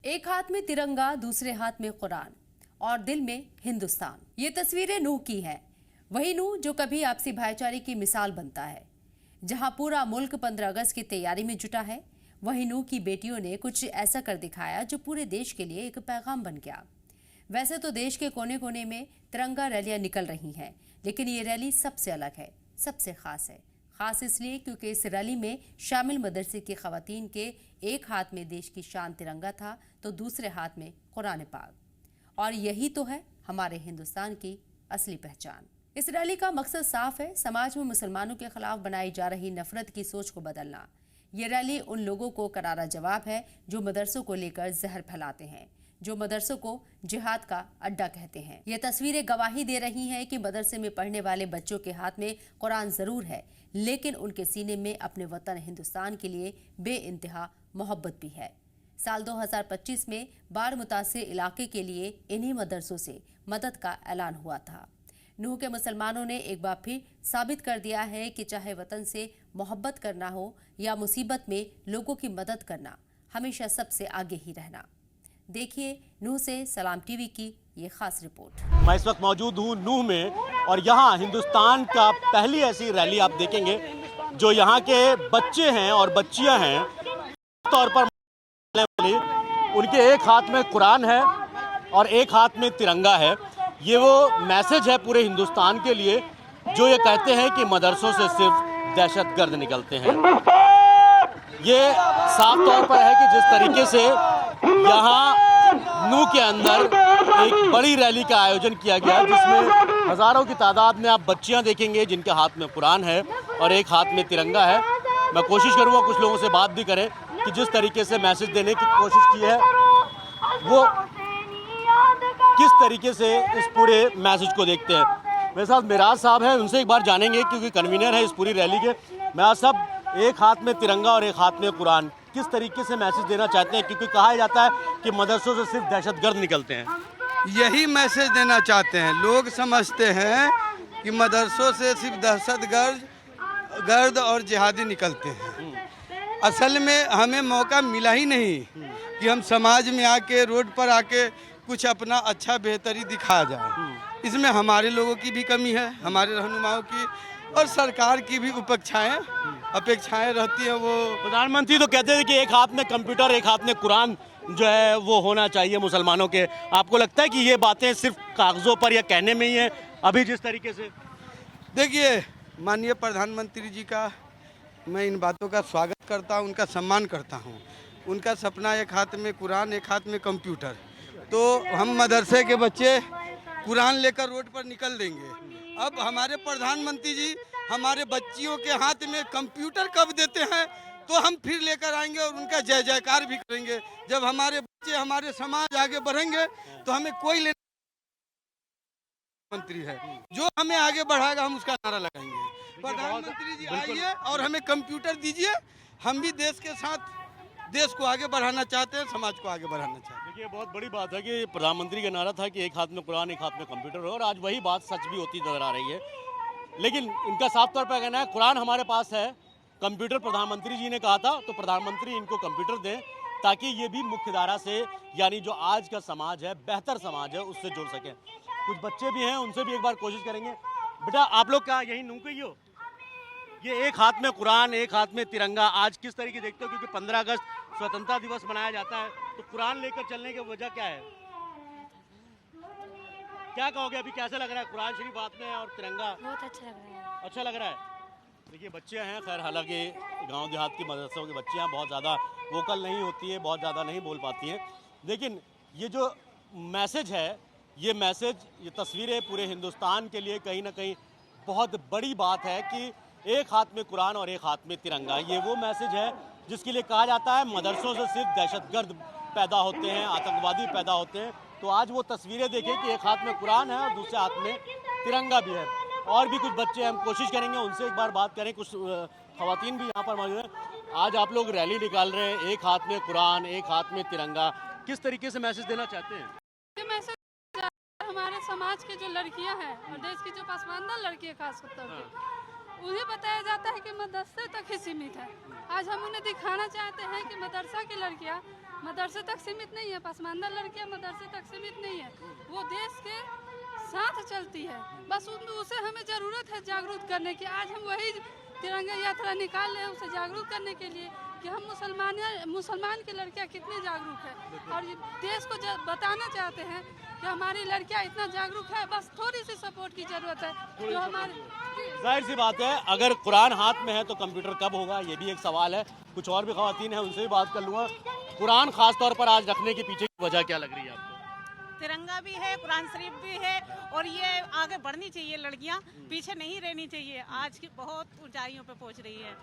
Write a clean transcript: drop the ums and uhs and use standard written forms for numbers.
एक हाथ में तिरंगा, दूसरे हाथ में कुरान और दिल में हिंदुस्तान। ये तस्वीरें नूह की है। वही नूह जो कभी आपसी भाईचारे की मिसाल बनता है। जहां पूरा मुल्क 15 अगस्त की तैयारी में जुटा है, वही नूह की बेटियों ने कुछ ऐसा कर दिखाया जो पूरे देश के लिए एक पैगाम बन गया। वैसे तो देश के कोने कोने में तिरंगा रैलियां निकल रही हैं, लेकिन ये रैली सबसे अलग है, सबसे खास है। खास इसलिए क्योंकि इस रैली में शामिल मदरसे की खवातीन के एक हाथ में देश की शान तिरंगा था तो दूसरे हाथ में कुरान पाक। और यही तो है हमारे हिंदुस्तान की असली पहचान। इस रैली का मकसद साफ है, समाज में मुसलमानों के खिलाफ बनाई जा रही नफरत की सोच को बदलना। ये रैली उन लोगों को करारा जवाब है जो मदरसों को लेकर जहर फैलाते हैं, जो मदरसों को जिहाद का अड्डा कहते हैं। ये तस्वीरें गवाही दे रही हैं कि मदरसे में पढ़ने वाले बच्चों के हाथ में कुरान जरूर है, लेकिन उनके सीने में अपने वतन हिंदुस्तान के लिए बेइंतहा मोहब्बत भी है। साल 2025 में बाढ़ मुतासिर इलाके के लिए इन्हीं मदरसों से मदद का ऐलान हुआ था। नूह के मुसलमानों ने एक बार फिर साबित कर दिया है कि चाहे वतन से मोहब्बत करना हो या मुसीबत में लोगों की मदद करना, हमेशा सबसे आगे ही रहना। देखिए नूह से सलाम टीवी की ये खास रिपोर्ट। मैं इस वक्त मौजूद हूँ नूह में और यहाँ हिंदुस्तान का पहली ऐसी रैली आप देखेंगे जो यहाँ के बच्चे हैं और बच्चियाँ हैं, तौर पर उनके एक हाथ में कुरान है और एक हाथ में तिरंगा है। ये वो मैसेज है पूरे हिंदुस्तान के लिए जो ये कहते हैं कि मदरसों से सिर्फ दहशतगर्द निकलते हैं। ये साफ तौर पर है कि जिस तरीके से यहाँ नूह के अंदर एक बड़ी रैली का आयोजन किया गया जिसमें हज़ारों की तादाद में आप बच्चियाँ देखेंगे जिनके हाथ में कुरान है और एक हाथ में तिरंगा है। मैं कोशिश करूँगा कुछ लोगों से बात भी करें कि जिस तरीके से मैसेज देने की कोशिश की है वो किस तरीके से इस पूरे मैसेज को देखते हैं। मेरे साथ मिराज साहब हैं, उनसे एक बार जानेंगे क्योंकि कन्वीनर है इस पूरी रैली के। मिराज साहब, एक हाथ में तिरंगा और एक हाथ में कुरान, किस तरीके से मैसेज देना चाहते हैं? क्योंकि कहा जाता है कि मदरसों से सिर्फ दहशतगर्द निकलते हैं। यही मैसेज देना चाहते हैं। लोग समझते हैं कि मदरसों से सिर्फ दहशतगर्द और जिहादी निकलते हैं। असल में हमें मौका मिला ही नहीं कि हम समाज में आके रोड पर आके कुछ अपना अच्छा बेहतरी दिखाया जाए। इसमें हमारे लोगों की भी कमी है, हमारे रहनुमाओं की और सरकार की भी अपेक्षाएं रहती हैं। वो प्रधानमंत्री तो कहते हैं कि एक हाथ में कंप्यूटर एक हाथ में कुरान जो है वो होना चाहिए मुसलमानों के। आपको लगता है कि ये बातें सिर्फ कागजों पर या कहने में ही है अभी जिस तरीके से? देखिए, माननीय प्रधानमंत्री जी का मैं इन बातों का स्वागत करता हूं, उनका सम्मान करता हूं। उनका सपना एक हाथ में कुरान एक हाथ में कंप्यूटर। तो हम मदरसे के बच्चे कुरान लेकर रोड पर निकल देंगे। अब हमारे प्रधानमंत्री जी हमारे बच्चियों के हाथ में कंप्यूटर कब देते हैं तो हम फिर लेकर आएंगे और उनका जय जयकार भी करेंगे। जब हमारे बच्चे हमारे समाज आगे बढ़ेंगे तो हमें कोई लेना मंत्री है जो हमें आगे बढ़ाएगा, हम उसका नारा लगाएंगे। प्रधानमंत्री जी आइए और हमें कंप्यूटर दीजिए। हम भी देश के साथ देश को आगे बढ़ाना चाहते हैं, समाज को आगे बढ़ाना चाहते हैं। देखिए, बहुत बड़ी बात है कि प्रधानमंत्री का नारा था कि एक हाथ में कुरान एक हाथ में कंप्यूटर हो और आज वही बात सच भी होती नजर आ रही है। लेकिन इनका साफ तौर पर कहना है कुरान हमारे पास है, कंप्यूटर प्रधानमंत्री जी ने कहा था तो प्रधानमंत्री इनको कंप्यूटर दें ताकि ये भी मुख्य धारा से यानी जो आज का समाज है, बेहतर समाज है, उससे जुड़ सकें। कुछ बच्चे भी हैं, उनसे भी एक बार कोशिश करेंगे। बेटा, आप लोग क्या यही नूह के ही हो? ये एक हाथ में कुरान एक हाथ में तिरंगा आज किस तरीके देखते हो? क्योंकि 15 अगस्त स्वतंत्रता दिवस मनाया जाता है तो कुरान लेकर चलने की वजह क्या है? क्या कहोगे, अभी कैसा लग रहा है कुरान शरीफ हाथ में और तिरंगा? बहुत अच्छा लग रहा है। अच्छा लग रहा है। देखिए, बच्चे हैं, खैर हालांकि गांव देहात की मदरसों की बच्चियां बहुत ज़्यादा वोकल नहीं होती है, बहुत ज़्यादा नहीं बोल पाती हैं, लेकिन ये जो मैसेज है, ये मैसेज, ये तस्वीरें पूरे हिंदुस्तान के लिए कहीं ना कहीं बहुत बड़ी बात है कि एक हाथ में कुरान और एक हाथ में तिरंगा। ये वो मैसेज है जिसके लिए कहा जाता है मदरसों से सिर्फ दहशतगर्द पैदा होते हैं, आतंकवादी पैदा होते हैं। तो आज वो तस्वीरें देखें कि एक हाथ में कुरान है और दूसरे हाथ में तिरंगा भी है। और भी कुछ बच्चे हम कोशिश करेंगे उनसे एक बार बात करें। कुछ खवातीन भी यहाँ पर मौजूद हैं। आज आप लोग रैली निकाल रहे हैं, एक हाथ में कुरान एक हाथ में तिरंगा, किस तरीके से मैसेज देना चाहते हैं? हमारे समाज के जो लड़कियां हैं और देश की जो पसमानदा लड़कियां खास तौर पे उन्हें बताया जाता है कि मदरसे तक ही सीमित है। आज हम उन्हें दिखाना चाहते हैं कि मदरसा की लड़कियां मदरसे तक सीमित नहीं है, पसमानदा लड़कियां मदरसे तक सीमित नहीं है, वो देश के साथ चलती है। बस उसे हमें ज़रूरत है जागरूक करने की। आज हम वही तिरंगा यात्रा निकाल रहे हैं उसे जागरूक करने के लिए कि हम मुसलमान की लड़कियां कितनी जागरूक है, और ये देश को बताना चाहते हैं कि हमारी लड़कियां इतना जागरूक है। बस थोड़ी सी सपोर्ट की ज़रूरत है जो हमारे। जाहिर सी बात है, अगर कुरान हाथ में है तो कंप्यूटर कब होगा, ये भी एक सवाल है। कुछ और भी ख़वातीन हैं, उनसे भी बात कर लूँगा। कुरान खास तौर पर आज रखने के पीछे की वजह क्या लग रही है आपको? तिरंगा भी है, कुरान शरीफ भी है, और ये आगे बढ़नी चाहिए, लड़कियां पीछे नहीं रहनी चाहिए। आज की बहुत ऊंचाइयों पे पहुंच रही है।